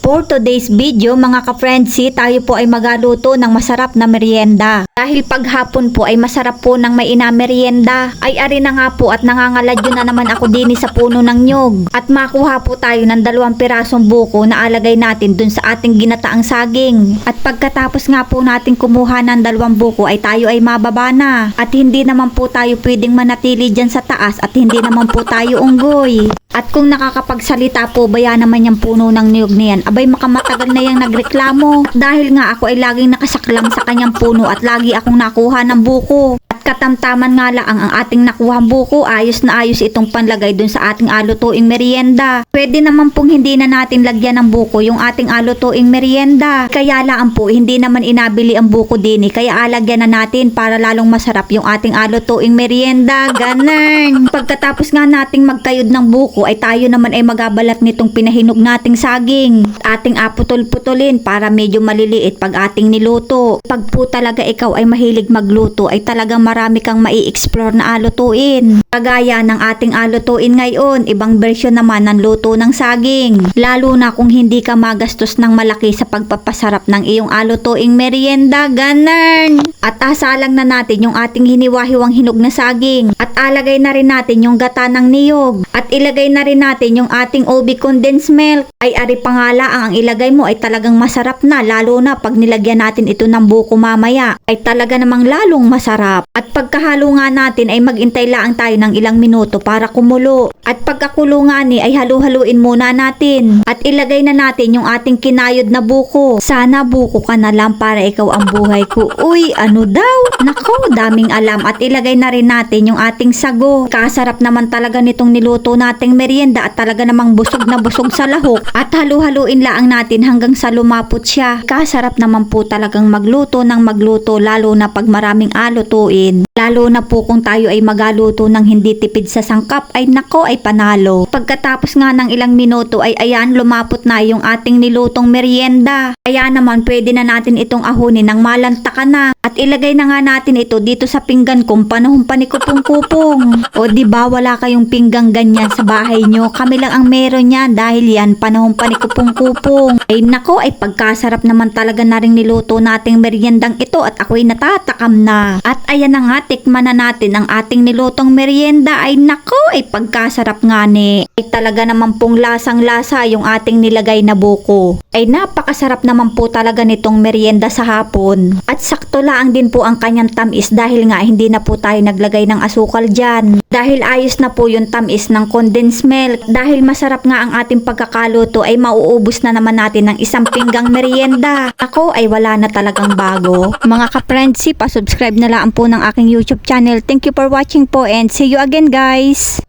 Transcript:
For today's video mga ka-friendsi, tayo po ay magaluto ng masarap na merienda. Dahil paghapon po ay masarap po ng may merienda, ay ari na nga po at nangangaladyo na naman ako din sa puno ng nyog. At makuha po tayo ng 2 pirasong buko na alagay natin dun sa ating ginataang saging. At pagkatapos nga po natin kumuha ng 2 buko ay tayo ay mababa na. At hindi naman po tayo pwedeng manatili dyan sa taas at hindi naman po tayo unggoy. At kung nakakapagsalita po ba yan naman yung puno ng niyog na yan, abay makamatagal na yung nagreklamo. Dahil nga ako ay laging nakasaklang sa kanyang puno at lagi akong nakuha ng buko. At katamtaman nga lang ang ating nakuhang buko, ayos na ayos itong panlagay dun sa ating alutuing merienda. Pwede naman pong hindi na natin lagyan ng buko yung ating alutuing merienda. Kaya lang po, hindi naman inabili ang buko din kaya alagyan na natin para lalong masarap yung ating alutuing merienda. Ganun! Pagkatapos nga nating magkayod ng buko, ay tayo naman ay magabalat nitong pinahinog nating saging. Ating aputol-putulin para medyo maliliit pag ating niluto. Pag po talaga ikaw ay mahilig magluto, ay talagang marami kang mai-explore na alutuin. Kagaya ng ating alutuin ngayon, ibang version naman ng luto ng saging. Lalo na kung hindi ka magastos ng malaki sa pagpapasarap ng iyong alutuing merienda. Ganun! At asalang na natin yung ating hiniwa-hiwang hinog na saging. At alagay na rin natin yung gata ng niyog. At ilagay na rin natin yung ating OB condensed milk. Ay ari pangala ang ilagay mo ay talagang masarap na, lalo na pag nilagyan natin ito ng buko mamaya ay talaga namang lalong masarap. At pagkahalo nga natin ay magintay lang tayo ng ilang minuto para kumulo. At pagkakulo nga ni ay halu-haluin muna natin. At ilagay na natin yung ating kinayod na buko. Sana buko ka na lang para ikaw ang buhay ko. Uy, ano daw? Nako, daming alam. At ilagay na rin natin yung ating sago. Kasarap naman talaga nitong niluto nating merienda at talaga namang busog na busog sa lahok. At halu-haluin lang natin hanggang sa lumapot siya. Kasarap naman po talagang magluto ng magluto, lalo na pag maraming alutuin. Lalo na po kung tayo ay magaluto ng hindi tipid sa sangkap, ay nako ay panalo. Pagkatapos nga ng ilang minuto ay ayan, lumapot na yung ating nilutong merienda. Kaya naman pwede na natin itong ahunin ng malantakan na. At ilagay na nga natin ito dito sa pinggan kung panahon pa ni kupong-kupong. O diba wala kayong pinggang ganyan sa bahay nyo? Kami lang ang meron yan dahil yan panahon pa ni kupong-kupong. Ay nako ay pagkasarap naman talaga na rin niluto nating meriendang ito at ako'y natatakam na. At ayan na nga, tikman na natin ang ating nilutong merienda. Ay nako ay pagkasarap nga ni. Ay talaga naman pong lasang-lasa yung ating nilagay na buko. Ay napakasarap naman po talaga nitong merienda sa hapon. At sakto lang din po ang kanyang tamis dahil nga hindi na po tayo naglagay ng asukal dyan. Dahil ayos na po yung tamis ng condensed milk. Dahil masarap nga ang ating pagkakaluto ay mauubos na naman natin ng 1 pinggang merienda. Ako ay wala na talagang bago. Mga ka-friendsi, pa-subscribe na lang po ng aking YouTube channel. Thank you for watching po and see you again guys!